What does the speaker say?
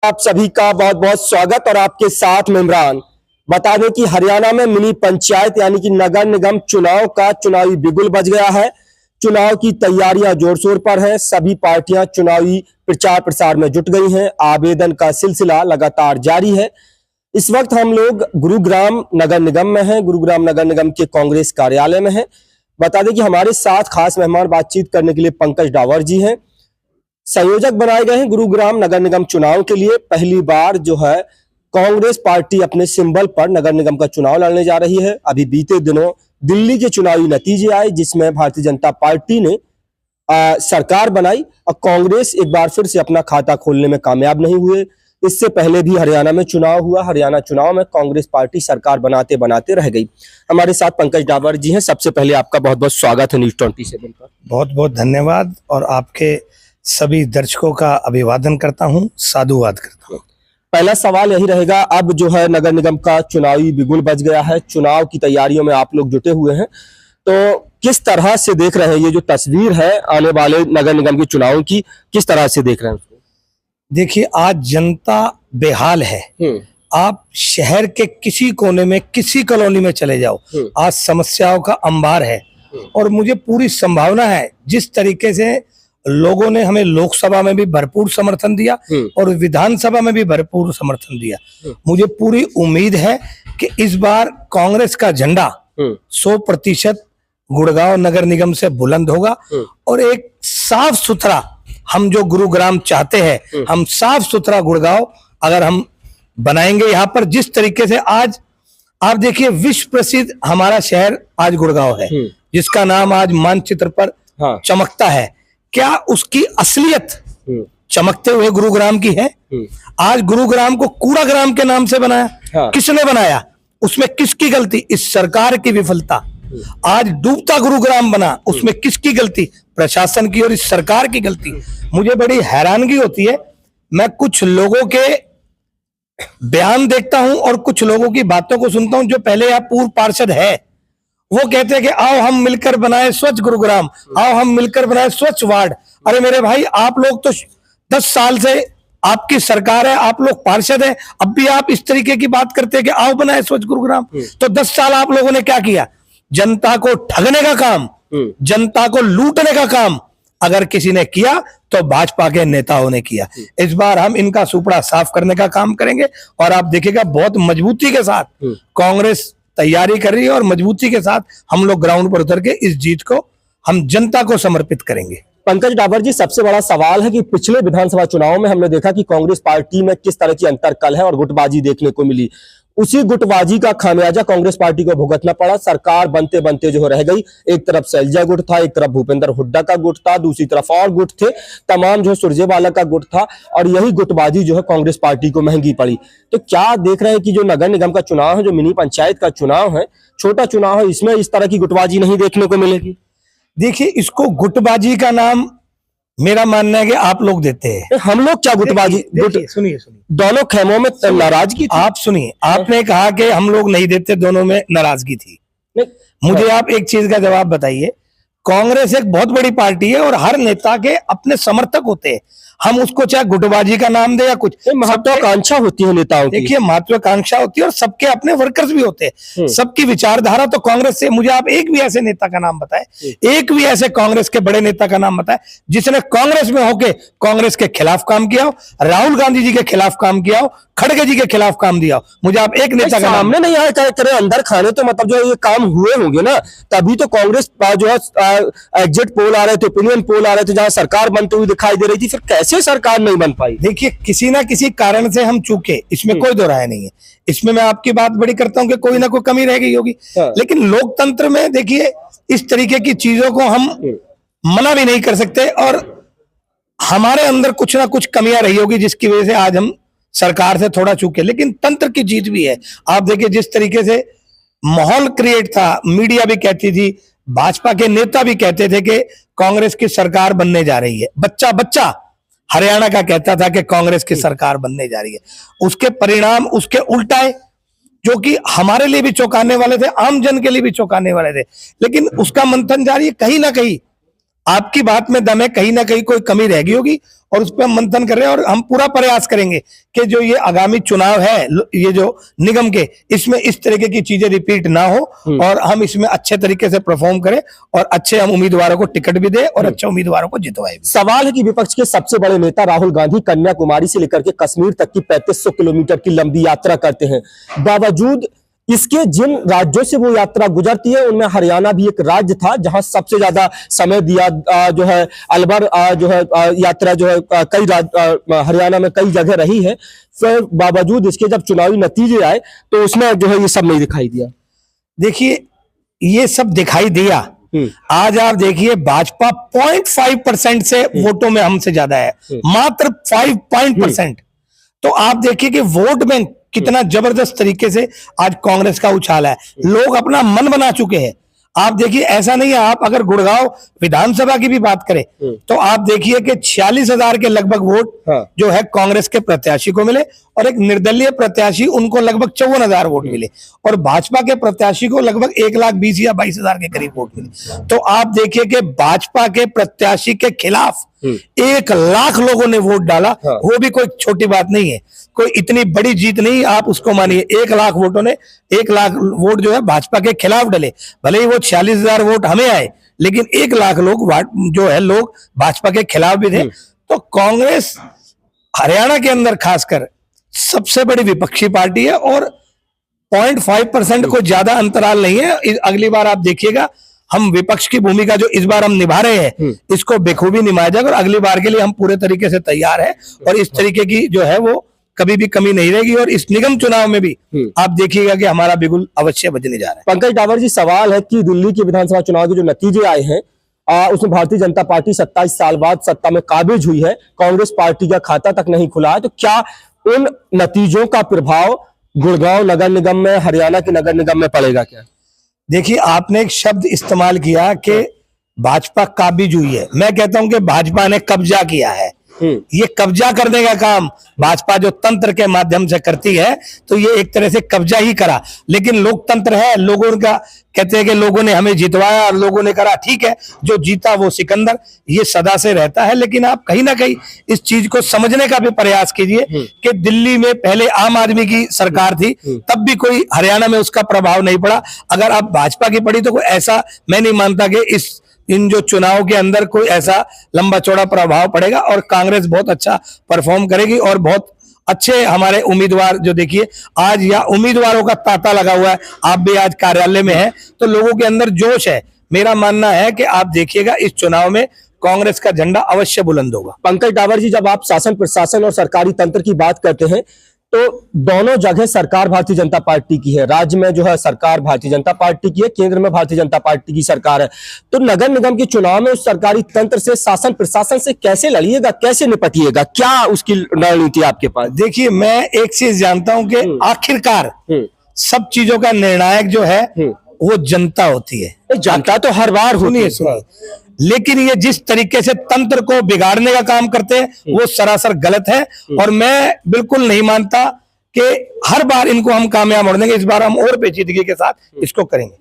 आप सभी का बहुत बहुत स्वागत और आपके साथ में इमरान। बता दें कि हरियाणा में मिनी पंचायत यानी कि नगर निगम चुनाव का चुनावी बिगुल बज गया है। चुनाव की तैयारियां जोर शोर पर है। सभी पार्टियां चुनावी प्रचार प्रसार में जुट गई हैं। आवेदन का सिलसिला लगातार जारी है। इस वक्त हम लोग गुरुग्राम नगर निगम में हैं। गुरुग्राम नगर निगम के कांग्रेस कार्यालय में हैं। बता दें कि हमारे साथ खास मेहमान बातचीत करने के लिए पंकज डावर जी हैं। संयोजक बनाए गए हैं गुरुग्राम नगर निगम चुनाव के लिए। पहली बार जो है कांग्रेस पार्टी अपने सिंबल पर नगर निगम का चुनाव लड़ने जा रही है। अभी बीते दिनों दिल्ली के चुनावी नतीजे आए जिसमें भारतीय जनता पार्टी ने सरकार बनाई और कांग्रेस एक बार फिर से अपना खाता खोलने में कामयाब नहीं हुए। इससे पहले भी हरियाणा में चुनाव हुआ। हरियाणा चुनाव में कांग्रेस पार्टी सरकार बनाते बनाते रह गई। हमारे साथ पंकज डावर जी हैं। सबसे पहले आपका बहुत बहुत स्वागत है न्यूज़ 27 पर। बहुत बहुत धन्यवाद और आपके सभी दर्शकों का अभिवादन करता हूं, साधुवाद करता हूं। पहला सवाल यही रहेगा, अब जो है नगर निगम का चुनावी बिगुल बज गया है। चुनाव की तैयारियों में आप लोग जुटे हुए हैं, तो किस तरह से देख रहे हैं ये जो तस्वीर है आने वाले नगर निगम के चुनाव की, किस तरह से देख रहे हैं उसको? देखिए, आज जनता बेहाल है। आप शहर के किसी कोने में किसी कॉलोनी में चले जाओ, आज समस्याओं का अंबार है। और मुझे पूरी संभावना है जिस तरीके से लोगों ने हमें लोकसभा में भी भरपूर समर्थन दिया और विधानसभा में भी भरपूर समर्थन दिया, मुझे पूरी उम्मीद है कि इस बार कांग्रेस का झंडा 100% गुड़गांव नगर निगम से बुलंद होगा। और एक साफ सुथरा, हम जो गुरुग्राम चाहते हैं, हम साफ सुथरा गुड़गांव अगर हम बनाएंगे यहाँ पर, जिस तरीके से आज आप देखिए विश्व प्रसिद्ध हमारा शहर आज गुड़गांव है, जिसका नाम आज मानचित्र पर चमकता है। क्या उसकी असलियत चमकते हुए गुरुग्राम की है? आज गुरुग्राम को कूड़ा ग्राम के नाम से बनाया, किसने बनाया? उसमें किसकी गलती? इस सरकार की विफलता। आज डूबता गुरुग्राम बना, उसमें किसकी गलती? प्रशासन की और इस सरकार की गलती। मुझे बड़ी हैरानगी होती है, मैं कुछ लोगों के बयान देखता हूं और कुछ लोगों की बातों को सुनता हूं जो पहले या पूर्व पार्षद है। वो कहते हैं कि आओ हम मिलकर बनाए स्वच्छ गुरुग्राम, आओ हम मिलकर बनाए स्वच्छ वार्ड। अरे मेरे भाई, आप लोग तो 10 साल से आपकी सरकार है, आप लोग पार्षद है, अब भी आप इस तरीके की बात करते हैं कि आओ बनाए स्वच्छ गुरुग्राम। तो 10 साल आप लोगों ने क्या किया? जनता को ठगने का काम, जनता को लूटने का काम अगर किसी ने किया तो भाजपा के नेताओं ने किया। इस बार हम इनका सुपड़ा साफ करने का काम करेंगे और आप देखिएगा बहुत मजबूती के साथ कांग्रेस तैयारी कर रही है और मजबूती के साथ हम लोग ग्राउंड पर उतर के इस जीत को हम जनता को समर्पित करेंगे। पंकज डावर जी, सबसे बड़ा सवाल है कि पिछले विधानसभा चुनाव में हमने देखा कि कांग्रेस पार्टी में किस तरह की अंतरकल है और गुटबाजी देखने को मिली। उसी गुटबाजी का खामियाजा कांग्रेस पार्टी को भुगतना पड़ा। सरकार बनते बनते जो रह गई। एक तरफ शैलजा गुट था, एक तरफ भूपेंद्र हुड्डा का गुट था, दूसरी तरफ और गुट थे, तमाम जो सुरजेवाला का गुट था, और यही गुटबाजी जो है कांग्रेस पार्टी को महंगी पड़ी। तो क्या देख रहे हैं कि जो नगर निगम का चुनाव है, जो मिनी पंचायत का चुनाव है, छोटा चुनाव है, इसमें इस तरह की गुटबाजी नहीं देखने को मिलेगी? देखिए, इसको गुटबाजी का नाम मेरा मानना है कि आप लोग देते हैं। हम लोग क्या गुटबाजी? सुनिए, दोनों खेमों में नाराजगी थी। आप सुनिए, आपने कहा कि हम लोग नहीं देते, दोनों में नाराजगी थी। मुझे आप एक चीज का जवाब बताइए। कांग्रेस एक बहुत बड़ी पार्टी है और हर नेता के अपने समर्थक होते हैं। हम उसको चाहे गुटबाजी का नाम दे या कुछ, महत्वाकांक्षा होती है नेताओं की। देखिए, महत्वाकांक्षा होती है और सबके अपने वर्कर्स भी होते हैं, सबकी विचारधारा। तो कांग्रेस से मुझे आप एक भी ऐसे नेता का नाम बताए, एक भी ऐसे कांग्रेस के बड़े नेता का नाम बताए जिसने कांग्रेस में होके कांग्रेस के खिलाफ काम किया हो, राहुल गांधी जी के खिलाफ काम किया हो, खड़गे जी के खिलाफ काम दिया हो। मुझे आप एक नेता का नाम नहीं आया करे अंदर खाने, तो मतलब जो ये काम हुए होंगे ना, तभी तो कांग्रेस जो है एग्जिट पोल आ रहे थे, ओपिनियन पोल आ रहे थे, जहां सरकार बनते हुए दिखाई दे रही थी, फिर कैसे सरकार नहीं बन पाई? देखिए, किसी ना किसी कारण से हम चूके, इसमें कोई दो राय नहीं है। इसमें मैं आपकी बात बड़ी करता हूं कि कोई ना कोई कमी रह गई होगी, लेकिन लोकतंत्र में देखिए इस तरीके की चीजों को हम मना भी नहीं कर सकते और हमारे अंदर कुछ ना कुछ कमियां रही होगी जिसकी वजह से आज हम सरकार से थोड़ा चूके। लेकिन तंत्र की जीत भी है। आप देखिए जिस तरीके से माहौल क्रिएट था, मीडिया भी कहती थी, भाजपा के नेता भी कहते थे कि कांग्रेस की सरकार बनने जा रही है। बच्चा बच्चा हरियाणा का कहता था कि कांग्रेस की सरकार बनने जा रही है। उसके परिणाम उसके उल्टाए, जो कि हमारे लिए भी चौंकाने वाले थे, आम जन के लिए भी चौंकाने वाले थे। लेकिन उसका मंथन जारी है। कहीं ना कहीं आपकी बात में दम है, कहीं ना कहीं कोई कमी रह गई होगी और उस पर हम मंथन कर रहे हैं और हम पूरा प्रयास करेंगे कि जो ये आगामी चुनाव है, ये जो निगम के, इसमें इस तरीके की चीजें रिपीट ना हो और हम इसमें अच्छे तरीके से परफॉर्म करें और अच्छे हम उम्मीदवारों को टिकट भी दें और अच्छे उम्मीदवारों को जितवाएं भी। सवाल है कि विपक्ष के सबसे बड़े नेता राहुल गांधी कन्याकुमारी से लेकर के कश्मीर तक की 3500 किलोमीटर की लंबी यात्रा करते हैं। बावजूद इसके जिन राज्यों से वो यात्रा गुजरती है उनमें हरियाणा भी एक राज्य था जहां सबसे ज्यादा समय दिया जो है अलवर जो है यात्रा जो है हरियाणा में कई जगह रही है। फिर बावजूद इसके जब चुनावी नतीजे आए तो उसमें जो है ये सब नहीं दिखाई दिया। देखिए ये सब दिखाई दिया। आज आप देखिए भाजपा 0.5% से वोटों में हमसे ज्यादा है, मात्र 5% तो आप देखिए कि वोट बैंक कितना जबरदस्त तरीके से आज कांग्रेस का उछाल है। लोग अपना मन बना चुके हैं। आप देखिए ऐसा नहीं है, आप अगर गुड़गांव विधानसभा की भी बात करें तो आप देखिए कि 46,000 के लगभग वोट जो है कांग्रेस के प्रत्याशी को मिले और एक निर्दलीय प्रत्याशी उनको लगभग 54,000 वोट मिले और भाजपा के प्रत्याशी को लगभग 1,20,000 या 22,000 के करीब वोट मिले। तो आप देखिए कि भाजपा के प्रत्याशी के खिलाफ 1,00,000 लोगों ने वोट डाला। वो भी कोई छोटी बात नहीं है, कोई इतनी बड़ी जीत नहीं, आप उसको मानिए। 1,00,000 वोटों ने 1,00,000 वोट जो है भाजपा के खिलाफ डले। भले ही वो 46,000 वोट हमें आए लेकिन 1,00,000 लोग जो है लोग भाजपा के खिलाफ भी थे। तो कांग्रेस हरियाणा के अंदर खासकर सबसे बड़ी विपक्षी पार्टी है और 0.5% को ज्यादा अंतराल नहीं है। अगली बार आप देखिएगा हम विपक्ष की भूमिका जो इस बार हम निभा रहे हैं इसको बेखूबी निभाया जाएगा और अगली बार के लिए हम पूरे तरीके से तैयार है और इस तरीके की जो है वो कभी भी कमी नहीं रहेगी और इस निगम चुनाव में भी आप देखिएगा कि हमारा बिगुल अवश्य बजने जा रहा है। पंकज डावर जी, सवाल है कि दिल्ली के विधानसभा चुनाव के जो नतीजे आए हैं उसमें भारतीय जनता पार्टी 27 साल बाद सत्ता में काबिज हुई है, कांग्रेस पार्टी का खाता तक नहीं खुला है। तो क्या उन नतीजों का प्रभाव गुड़गांव नगर निगम में, हरियाणा के नगर निगम में पड़ेगा क्या? देखिए आपने एक शब्द इस्तेमाल किया कि भाजपा काबिज हुई है। मैं कहता हूं कि भाजपा ने कब्जा किया है। ये कब्जा करने का काम भाजपा जो तंत्र के माध्यम से करती है तो ये एक तरह से कब्जा ही करा। लेकिन लोकतंत्र है, लोगों का कहते हैं कि लोगों ने हमें जितवाया और लोगों ने करा, ठीक है, जो जीता वो सिकंदर, ये सदा से रहता है। लेकिन आप कहीं ना कहीं इस चीज को समझने का भी प्रयास कीजिए कि दिल्ली में पहले आम आदमी की सरकार थी, तब भी कोई हरियाणा में उसका प्रभाव नहीं पड़ा। अगर आप भाजपा की पड़ी तो कोई ऐसा मैं नहीं मानता कि इन जो चुनाव के अंदर कोई ऐसा लंबा चौड़ा प्रभाव पड़ेगा और कांग्रेस बहुत अच्छा परफॉर्म करेगी और बहुत अच्छे हमारे उम्मीदवार जो देखिए आज या उम्मीदवारों का तांता लगा हुआ है। आप भी आज कार्यालय में हैं तो लोगों के अंदर जोश है। मेरा मानना है कि आप देखिएगा इस चुनाव में कांग्रेस का झंडा अवश्य बुलंद होगा। पंकज डावर जी, जब आप शासन प्रशासन और सरकारी तंत्र की बात करते हैं तो दोनों जगह सरकार भारतीय जनता पार्टी की है। राज्य में जो है सरकार भारतीय जनता पार्टी की है, केंद्र में भारतीय जनता पार्टी की सरकार है। तो नगर निगम के चुनाव में उस सरकारी तंत्र से, शासन प्रशासन से कैसे लड़िएगा, कैसे निपटिएगा, क्या उसकी रणनीति आपके पास? देखिए मैं एक चीज जानता हूं कि आखिरकार सब चीजों का निर्णायक जो है वो जनता होती है। जनता तो हर बार होती है, लेकिन ये जिस तरीके से तंत्र को बिगाड़ने का काम करते हैं वो सरासर गलत है और मैं बिल्कुल नहीं मानता कि हर बार इनको हम कामयाब होने देंगे। इस बार हम और पेचीदगी के साथ इसको करेंगे।